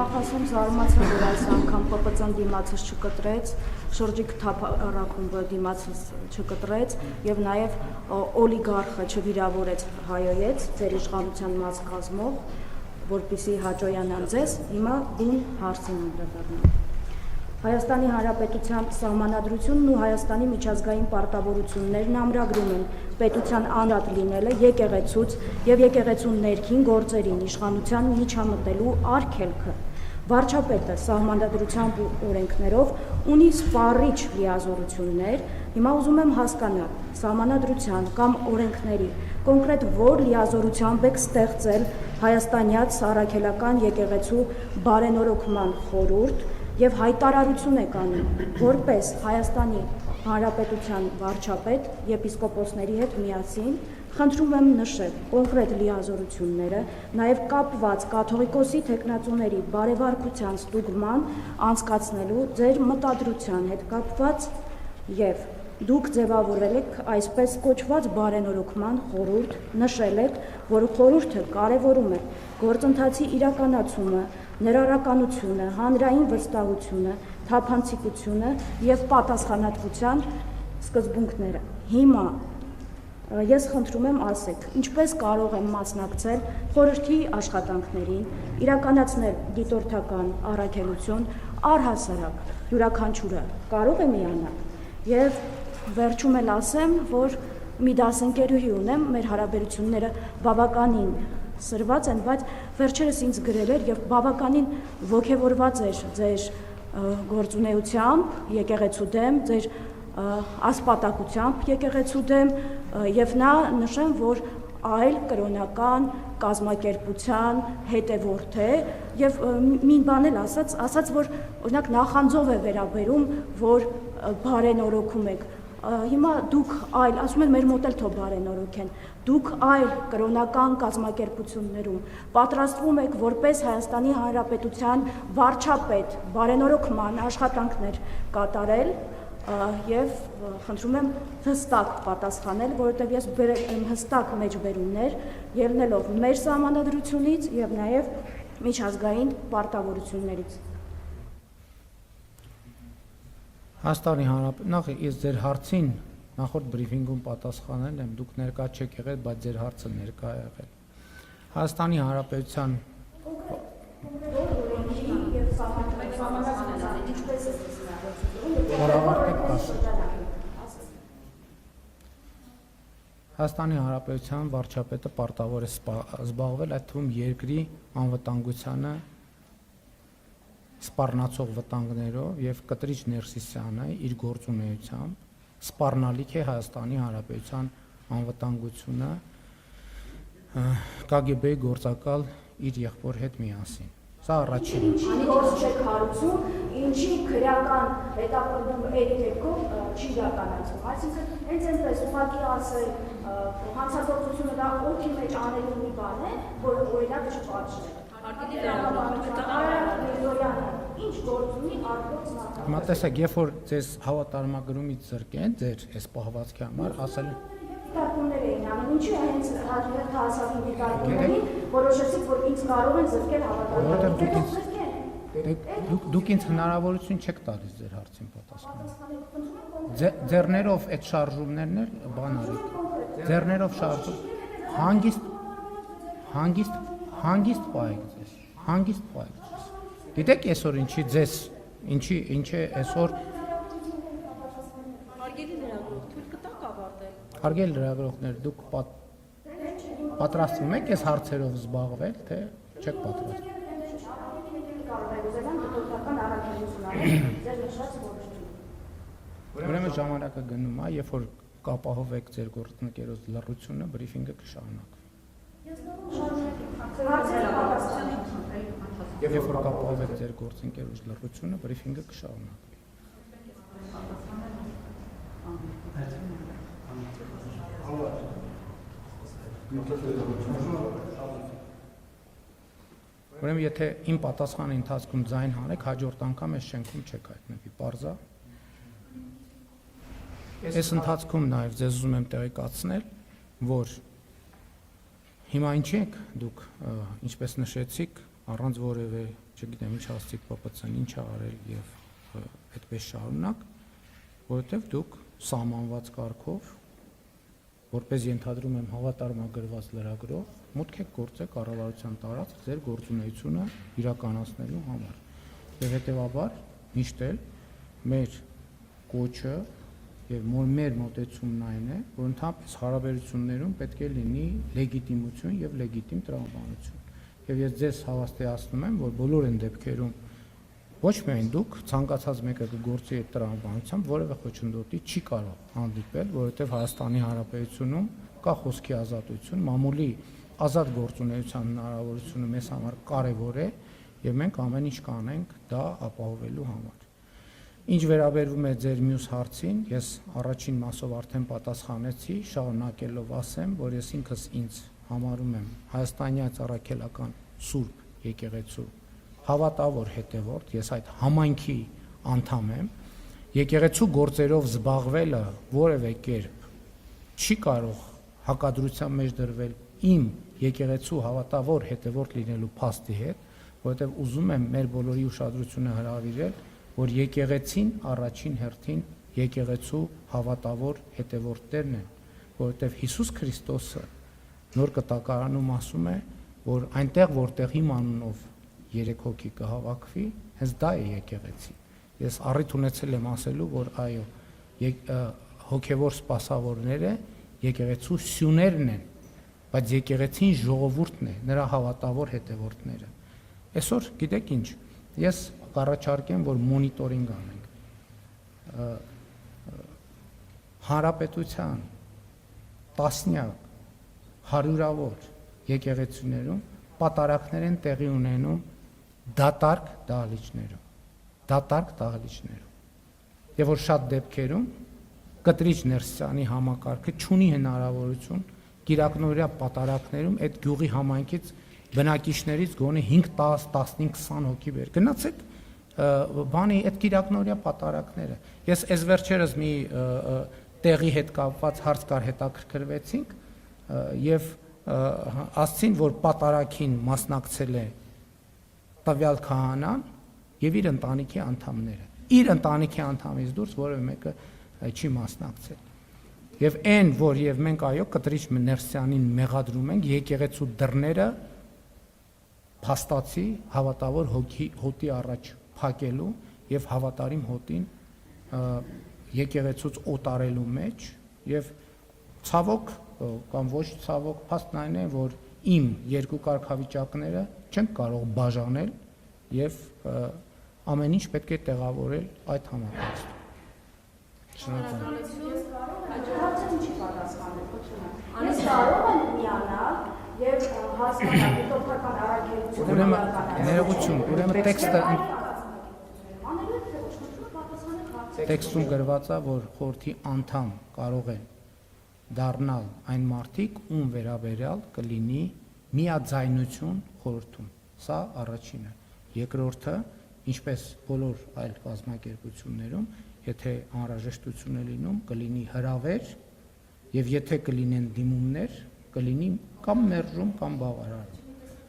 նախասում զարմացա, որ այս անգամ ՊՊՑ-ն դիմացս չկտրեց, շրջիկ թափառախումբը դիմացս չկտրեց եւ նաեւ օլիգարխը չվիրավորեց հայոյեց ձեր իշխանության մաս կազմող, որպեսզի հաջողանան ձեզ, հիմա բուն հարցին անդրադառնամ։ Հայաստանի Հանրապետության Սահմանադրությունն ու Հայաստանի միջազգային պարտավորություններն ամրագրում են պետության անհատ լինելը եկեղեցուց եւ եկեղեցու ներքին գործերին իշխանության միջամտելու արգելքը։ Վարչապետը Սահմանադրությամբ ու օրենքներով ունի սպառիչ լիազորություններ, հիմա ուզում եմ հասկանալ Սահմանադրության կամ օրենքների կոնկրետ որ լիազորությամբ եք ստեղծել հայաստանյաց առաքելական եկեղեցու բարենորոգման խորհուրդ եւ հայտարարություն եք անում, որպես Հայաստանի Հանրապետության վարչապետ եպիսկոպոսների հետ միասին խնդրում եմ նշել կոնկրետ լիազորությունները, նաեւ կապված կաթողիկոսի թեկնածուների բարեվարկության ստուգման անցկացնելու ձեր մտադրության հետ կապված եւ դուք ձևավորել եք այսպես կոչված բարենորոգման խորհուրդ, նշել եք, որ խորհուրդը կարևորում է գործընթացի իրականացումը, ներառականությունը, հանրային վստահությունը, թափանցիկությունը եւ պատասխանատվության սկզբունքները։ Հիմա ես խնդրում եմ ասեք, ինչպես կարող եմ մասնակցել խորհրդի աշխատանքներին, իրականացնել դիտորդական առաքելություն, առհասարակ յուրաքանչյուրը կարող է միանալ եւ վերջում էլ ասեմ, որ մի դասընկերուհի ունեմ, մեր հարաբերությունները բավականին սրված են, բայց վերջերս ինձ գրել էր եւ բավականին ոգևորված էր ձեր գործունեությամբ, եկեղեցու դեմ, ձեր ասպատակությամբ եկեղեցու դեմ եւ նա նշեմ, որ այլ կրոնական կազմակերպության հետևորդ է եւ մի բան էլ ասաց, որ օրինակ նախանձով է վերաբերում, որ բարենորոգում եք։ Հիմա դուք այլ, ասում են մեր մոտ էլ թող բարենորոգեն, դուք այլ կրոնական կազմակերպություններում պատրաստվում եք որպես Հայաստանի Հանրապետության վարչապետ բարենորոգման աշխատանքներ կատարել եւ խնդրում եմ հստակ պատասխանել, որովհետեւ ես բերեմ հստակ մեջբերումներ ելնելով մեր սահմանադրությունից եւ նաեւ միջազգային պարտավորություններից։ Հայաստանի Հանրապետություն, նախ ես ձեր հարցին նախորդ բրիֆինգում պատասխանել եմ, դուք ներկա չեք եղել, բայց ձեր հարցը ներկա է եղել։ Հայաստանի Հանրապետության Հայաստանի Հանրապետության վարչապետը պարտավոր է զբաղվել այդ թվում երկրի անվտանգությանը սպառնացող վտանգներով եւ կտրիչ Ներսիսյանը իր գործունեությամբ սպառնալիք է Հայաստանի Հանրապետության անվտանգությունը KGB-ի գործակալ իր եղբոր հետ միասին։ Սա առաջինը։ Անի գործ չեք հարուցում, ինչի քրեական հետապնդում այդ դեպքով չի իրականացվում։ Այսինքն հենց այնպես ուղղակի ասել հանցագործությունը դա օդի մեջ անելու մի բան է, որ օրինակ չպատժել։ Ինչ գործ ունի արտոց նախագահ։ Հիմա տեսեք, երբ որ ձեզ հավատարմագրումից զրկեն, ձեր այս պահվածքի համար ասել դիտարկումներ էին անում, ինչու հենց հասարակի դիտարկումներին որոշեցիք, որ ինձ կարող են զրկել հավատարմագրումից։ Դուք ինձ հնարավորություն չեք տալիս ձեր հարցին պատասխանել։ Ձեռներով այդ շարժումներն էլ բան արեք։ Ձեռներով շարժում հանգիստ պահեք ձեզ, հանգիստ պահեք ձեզ։ Գիտեք այսօր ինչի ձեզ, ինչ է այսօր Հարգելի լրագրող, թույլ կտաք ավարտել։ Հարգելի լրագրողներ, դուք պատրաստվում եք այս հարցերով զբաղվել, թե չեք պատրաստվում։ Ուրեմն ժամանակը գնում է, երբ որ կապահովեք ձեր գործընկերոջ լռությունը, բրիֆինգը կշարունակվի։ Եվ երբ որ կապահովեք ձեր գործընկերոջ լռությունը, բրիֆինգը կշարունակվի։ Ուրեմն եթե իմ պատասխանի ընթացքում ձայն հանեք, հաջորդ անգամ այս շենքում չեք հայտնվի, պարզա։ Այս ընթացքում նաև ձեզ ուզում եմ տեղեկացնել, որ հիմա ինչ եք դուք, ինչպես նշեցիք, առանց որևէ, չգիտեմ, ինչ հաստիկ ՊՊՑ-ն ինչ ա արել եւ այդպես շարունակ, որովհետեւ դուք սահմանված կարգով, որպես ենթադրում եմ հավատարմագրված լրագրող, մուտք եք գործել կառավարության տարածք ձեր գործունեությունը իրականացնելու համար։ Եվ հետեւաբար միշտ էլ մեր կոչը եւ մեր մոտեցումն այն է, որ ընդհանրապես հարաբերություններում պետք է լինի լեգիտիմություն եւ լեգիտիմ տրամաբանություն։ Եվ ես ձեզ հավաստիացնում եմ, որ բոլոր այն դեպքերում ոչ միայն դուք ցանկացած մեկը կգործի այդ տրամաբանությամբ որևէ խոչընդոտի չի կարող հանդիպել, որովհետեւ Հայաստանի Հանրապետությունում կա խոսքի ազատություն, մամուլի ազատ գործունեության հնարավորությունը մեզ համար կարեւոր է եւ մենք ամեն ինչ կանենք դա ապահովելու համար։ Ինչ վերաբերվում է ձեր մյուս հարցին, ես առաջին մասով արդեն պատասխանեցի, շարունակելով ասեմ, որ ես ինքս ինձ համարում եմ հայաստանյան առաքելական Սուրբ եկեղեցու հավատավոր հետևորդ, ես այդ համայնքի անդամ եմ, եկեղեցու գործերով զբաղվելը որևէ կերպ չի կարող հակադրության մեջ դրվել իմ եկեղեցու հավատավոր հետևորդ լինելու փաստի հետ, որովհետև ուզում եմ մեր բոլորի ուշադրությունը հրավիրել, որ եկեղեցին առաջին հերթին եկեղեցու հավատավոր հետևորդներն են, որովհետև Հիսուս Քրիստոսը նոր կտակարանում ասում է, որ այնտեղ որտեղ իմ անունով 3 հոգի կհավաքվի, հենց դա է եկեղեցի։ Ես առիթ ունեցել եմ ասելու, որ այո, հոգևոր սպասավորները եկեղեցու սյուներն են, բայց եկեղեցին ժողովուրդն է, նրա հավատավոր հետևորդները։ Այսօր գիտեք ինչ, ես կառաջարկեմ, որ մոնիտորինգ անենք։ Հանրապետության տասնյակ, հարյուրավոր եկեղեցիներում պատարակներ են տեղի ունենում դատարկ դահլիճներում։ Եվ որ շատ դեպքերում կտրիչ ներսյանի համակարգը չունի հնարավորություն կիրակնօրյա պատարակներում այդ գյուղի համայնքից բնակիչներից գոնե 5, 10, 15, 20 հոգի վեր։ Գնացեք բանի այդ կիրակնօրյա պատարակները։ Ես այս վերջերս մի տեղի հետ կապված հարց կար հետաքրքրվեցինք եւ ասցին, որ պատարակին մասնակցել է տվյալ քահանան եւ իր ընտանիքի անդամները։ Իր ընտանիքի անդամից դուրս որևէ մեկը չի մասնակցել։ Եվ այն, որ եւ մենք այո կտրիչ ներսյանին մեղադրում ենք եկեղեցու դռները փաստացի հավատավոր հոտի առաջ փակելու եւ հավատարիմ հոտին եկեղեցուց օտարելու մեջ եւ ցավոք կամ ոչ ցավոք փաստն այն է, որ իմ երկու կարգավիճակները չեն կարող բաժանել եւ ամեն ինչ պետք է տեղավորել այդ համակարգում։ Ես կարող եմ միանալ եւ հասկանալ հետոքական առաքելությունը։ Ուրեմն ներողություն, ուրեմն տեքստում գրված է, որ խորհրդի անդամ կարող են դառնալ այն մարդիկ, ում վերաբերյալ կլինի միաձայնություն խորհրդում։ Սա առաջինը։ Երկրորդը, ինչպես բոլոր այլ կազմակերպություններում, եթե անհրաժեշտություն է լինում, կլինի հրավեր եւ եթե կլինեն դիմումներ, կլինի կամ մերժում կամ բավարար։